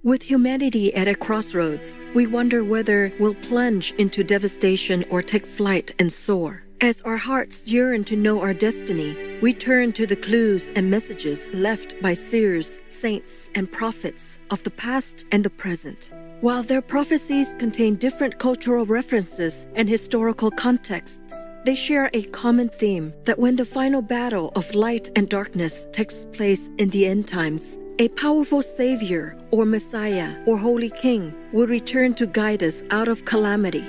With humanity at a crossroads, we wonder whether we'll plunge into devastation or take flight and soar. As our hearts yearn to know our destiny, we turn to the clues and messages left by seers, saints, and prophets of the past and the present. While their prophecies contain different cultural references and historical contexts, they share a common theme that when the final battle of light and darkness takes place in the end times, a powerful Savior or Messiah or Holy King will return to guide us out of calamity.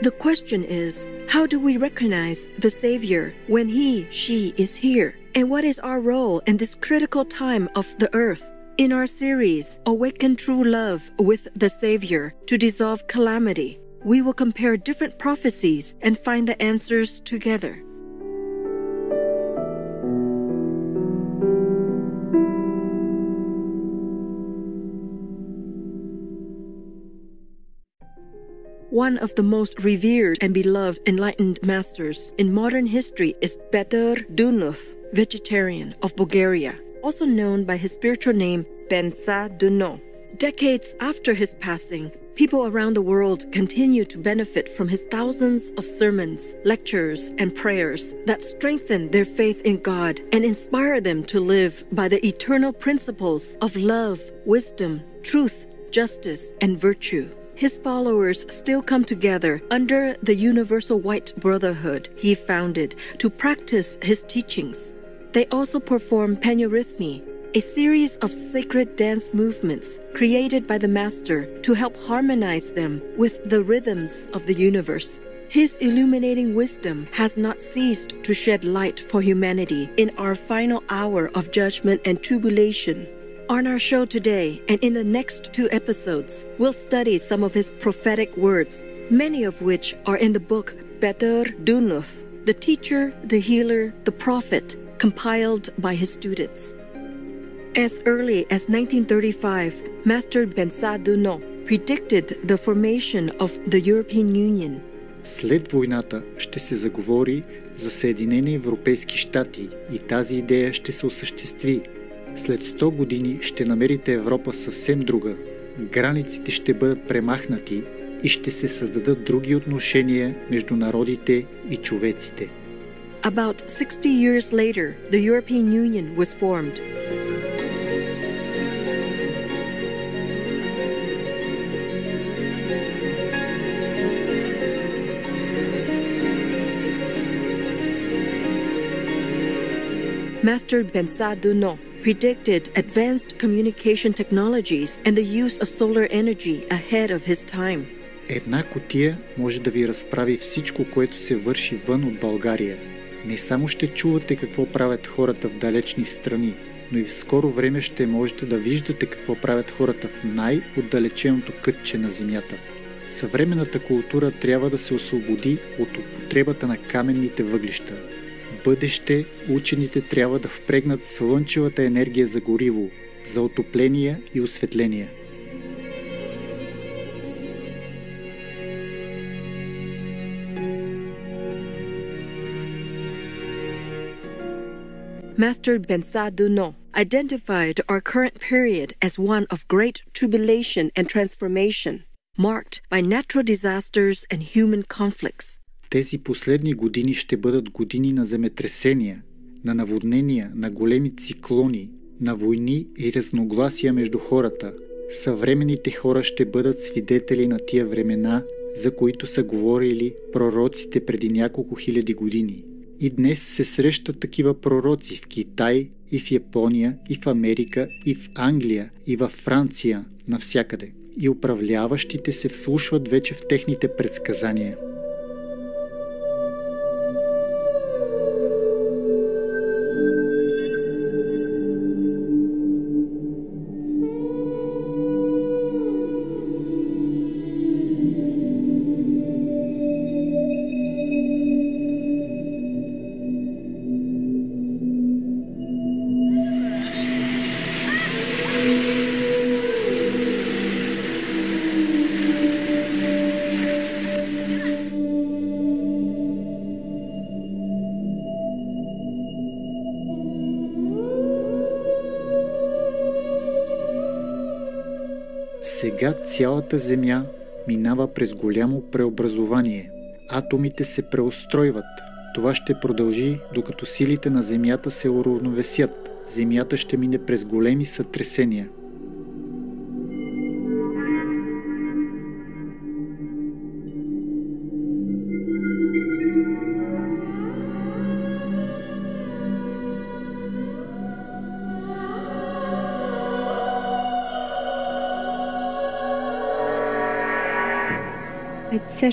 The question is, how do we recognize the Savior when he, she is here? And what is our role in this critical time of the earth? In our series, Awaken True Love with the Savior to Dissolve Calamity, we will compare different prophecies and find the answers together. One of the most revered and beloved enlightened masters in modern history is Peter Dünov, vegetarian of Bulgaria, also known by his spiritual name Benza Duno. Decades after his passing, people around the world continue to benefit from his thousands of sermons, lectures, and prayers that strengthen their faith in God and inspire them to live by the eternal principles of love, wisdom, truth, justice, and virtue. His followers still come together under the Universal White Brotherhood he founded to practice his teachings. They also perform Panurithmy, a series of sacred dance movements created by the Master to help harmonize them with the rhythms of the universe. His illuminating wisdom has not ceased to shed light for humanity in our final hour of judgment and tribulation. On our show today and in the next 2 episodes, we'll study some of his prophetic words, many of which are in the book Peter Dünov, The Teacher, the Healer, the Prophet, compiled by his students. As early as 1935, Master Benza Duno predicted the formation of the European Union. След войната ще се заговори за Съединени Европейски щати и тази идея ще се осъществи. След 100 години ще намерите Европа съвсем друга. Границите ще бъдат премахнати и ще се създадат други отношения между народите и човеците. About 60 years later, the European Union was formed. Master Benza Duno predicted advanced communication technologies and the use of solar energy ahead of his time. Една кутия може да ви разправи всичко, което се върши вън от България. Не само ще чувате какво правят хората в далечни страни, но и в скоро време ще можете да виждате какво правят хората в най-отдалеченото кътче на земята. Съвременната култура трябва да се освободи от употребата на каменните въглища. В бъдеще учените трябва да впрегнат слънчевата енергия за гориво, за отопление и осветление. Master Benza Duno identified our current period as one of great tribulation and transformation, marked by natural disasters and human conflicts. Тези последни години ще бъдат години на земетресения, на наводнения, на големи циклони, на войни и разногласия между хората. Съвременните хора ще бъдат свидетели на тия времена, за които са говорили пророците преди няколко хиляди години. И днес се срещат такива пророци в Китай, и в Япония, и в Америка, и в Англия, и във Франция, навсякъде. И управляващите се вслушват вече в техните предсказания. Сега цялата Земя минава през голямо преобразование. Атомите се преустройват. Това ще продължи, докато силите на Земята се уравновесят. Земята ще мине през големи сътресения. Etc.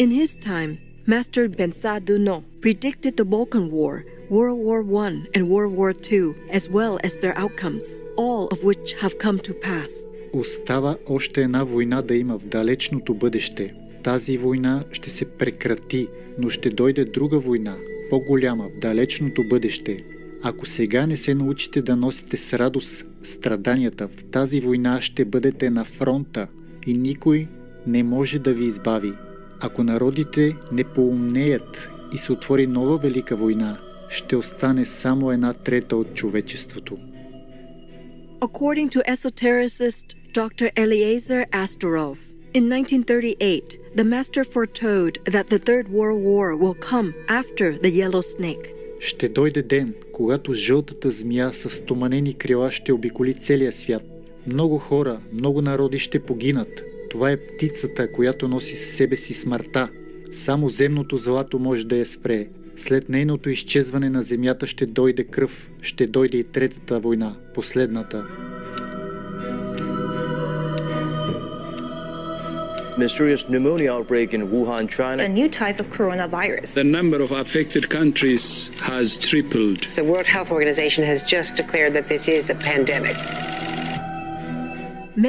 In his time, Master Bensa Duno predicted the Balkan War, World War I and World War II, as well as their outcomes, all of which have come to pass. Остава още една война да има в далечното бъдеще. Тази война ще се прекрати, но ще дойде друга война, по-голяма в далечното бъдеще. Ако сега не се научите да носите с радост страданията, в тази война ще бъдете на фронта и никой не може да ви избави. Ако народите не поумнеят и се отвори нова велика война, ще остане само 1/3 от човечеството. According to esotericist Dr. Eliezer Astorov, in 1938, the master foretold that the Third World War will come after the Yellow Snake. Ще дойде ден, когато жълтата змия с стоманени крила ще обиколи целия свят. Много хора, много народи ще погинат. Това е птицата, която носи с себе си смъртта. Само земното злато може да я спре. След нейното изчезване на земята ще дойде кръв, ще дойде и третата война, последната. Mysterious pneumonia outbreak in Wuhan, China. A new type of coronavirus. The number of affected countries has tripled. The World Health Organization has just declared that this is a pandemic.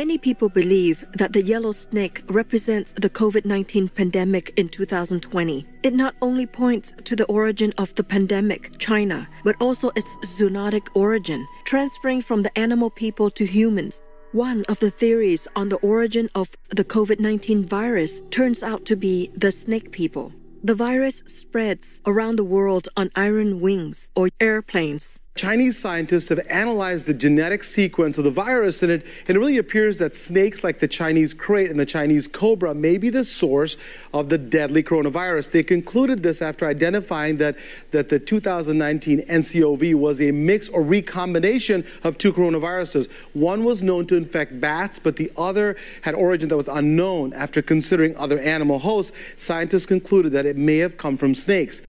Many people believe that the yellow snake represents the COVID-19 pandemic in 2020. It not only points to the origin of the pandemic, China, but also its zoonotic origin, transferring from the animal people to humans. One of the theories on the origin of the COVID-19 virus turns out to be the snake people. The virus spreads around the world on iron wings or airplanes. Chinese scientists have analyzed the genetic sequence of the virus, and it really appears that snakes like the Chinese krait and the Chinese cobra may be the source of the deadly coronavirus. They concluded this after identifying that the 2019 NCOV was a mix or recombination of two coronaviruses. One was known to infect bats, but the other had origin that was unknown. After considering other animal hosts, scientists concluded that it may have come from snakes.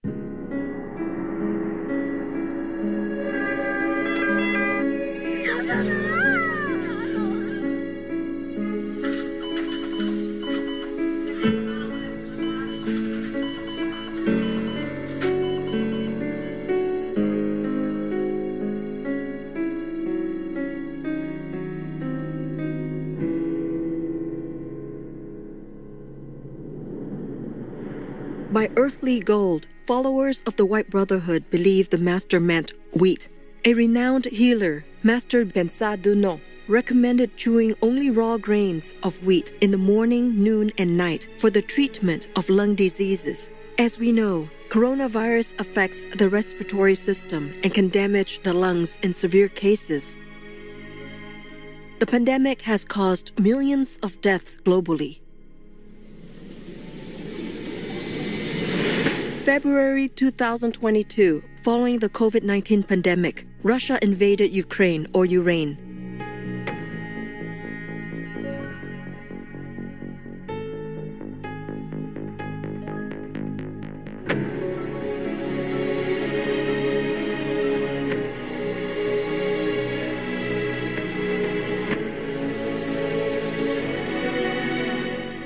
By earthly gold, followers of the White Brotherhood believe the master meant wheat. A renowned healer, Master Bensa Duno, recommended chewing only raw grains of wheat in the morning, noon, and night for the treatment of lung diseases. As we know, coronavirus affects the respiratory system and can damage the lungs in severe cases. The pandemic has caused millions of deaths globally. February 2022, following the COVID-19 pandemic, Russia invaded Ukraine or Ukraine.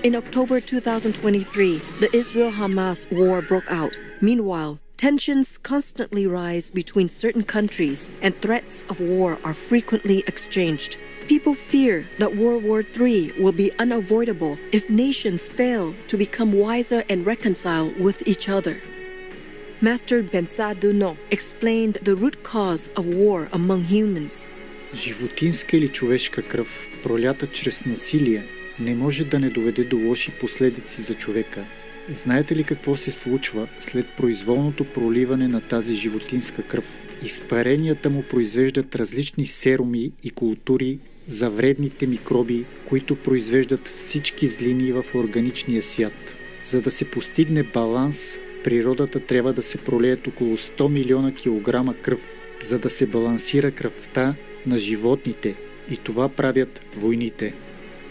In October 2023, the Israel-Hamas war broke out. Meanwhile, tensions constantly rise between certain countries and threats of war are frequently exchanged. People fear that World War III will be unavoidable if nations fail to become wiser and reconcile with each other. Master Bensa Duno explained the root cause of war among humans. Животинска или човешка кръв, пролята чрез насилие, не може да не доведе до лоши последици за човека. Знаете ли какво се случва след произволното проливане на тази животинска кръв? Изпаренията му произвеждат различни серуми и култури за вредните микроби, които произвеждат всички злини в органичния свят. За да се постигне баланс, в природата трябва да се пролеят около 100 милиона килограма кръв, за да се балансира кръвта на животните, и това правят войните.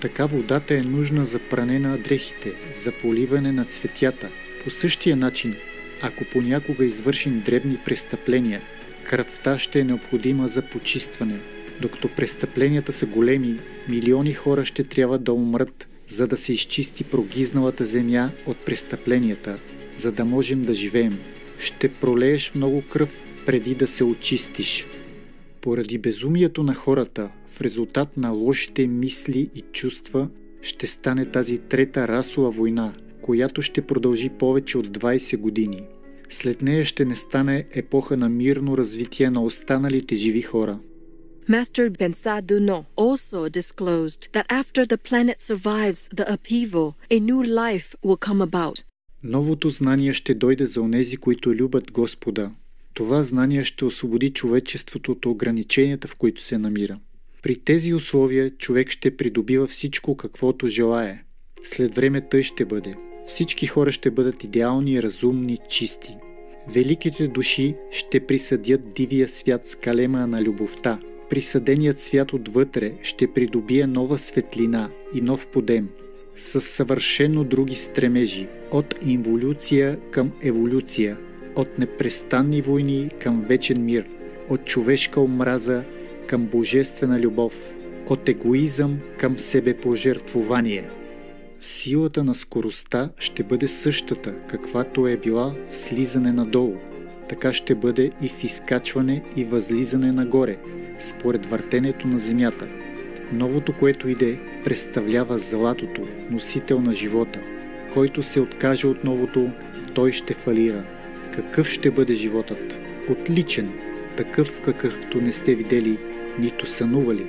Така водата е нужна за пране на дрехите, за поливане на цветята. По същия начин, ако понякога извършим дребни престъпления, кръвта ще е необходима за почистване. Докато престъпленията са големи, милиони хора ще трябва да умрат, за да се изчисти прогизналата земя от престъпленията, за да можем да живеем. Ще пролееш много кръв преди да се очистиш. Поради безумието на хората, в резултат на лошите мисли и чувства, ще стане тази трета расова война, която ще продължи повече от 20 години. След нея ще не стане епоха на мирно развитие на останалите живи хора. Master Bensa Duno also disclosed that after the planet survives the upheaval, a new life will come about. Новото знание ще дойде за онези, които любят Господа. Това знание ще освободи човечеството от ограниченията, в които се намира. При тези условия човек ще придобива всичко, каквото желае. След време тъй ще бъде. Всички хора ще бъдат идеални, разумни, чисти. Великите души ще присъдят дивия свят с калема на любовта. Присъденият свят отвътре ще придобие нова светлина и нов подем, с съвършено други стремежи, от инволюция към еволюция, от непрестанни войни към вечен мир, от човешка омраза към божествена любов, от егоизъм към себепожертвование. Силата на скоростта ще бъде същата, каквато е била в слизане надолу. Така ще бъде и в изкачване и възлизане нагоре, според въртенето на земята. Новото, което иде, представлява златото, носител на живота. Който се откаже от новото, той ще фалира. Какъв ще бъде животът? Отличен, такъв какъвто не сте видели, нито сънували.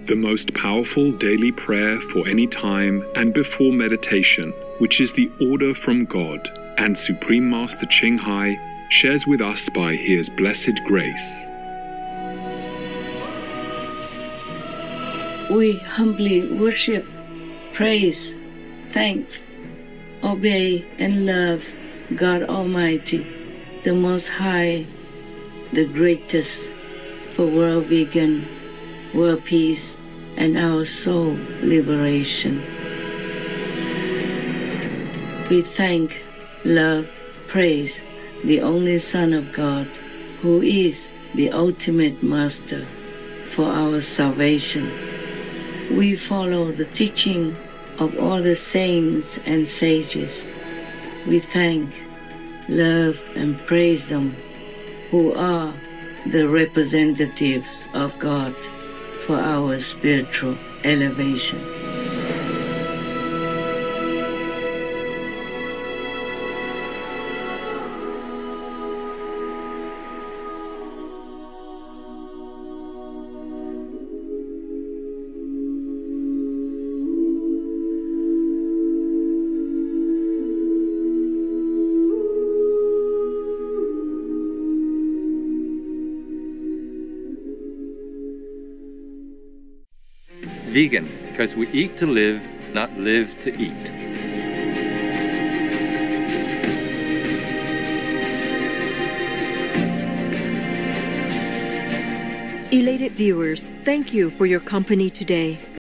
The most powerful daily prayer for any time and before meditation, which is the order from God, and Supreme Master Ching Hai shares with us by His blessed grace. We humbly worship, praise, thank, obey, and love God Almighty, the Most High, the greatest, for world vegan, world peace, and our soul liberation. We thank, love, praise the only Son of God, who is the ultimate Master for our salvation. We follow the teaching of all the saints and sages. We thank, love, and praise them, who are the representatives of God for our spiritual elevation. Vegan, because we eat to live, not live to eat. Elated viewers, thank you for your company today.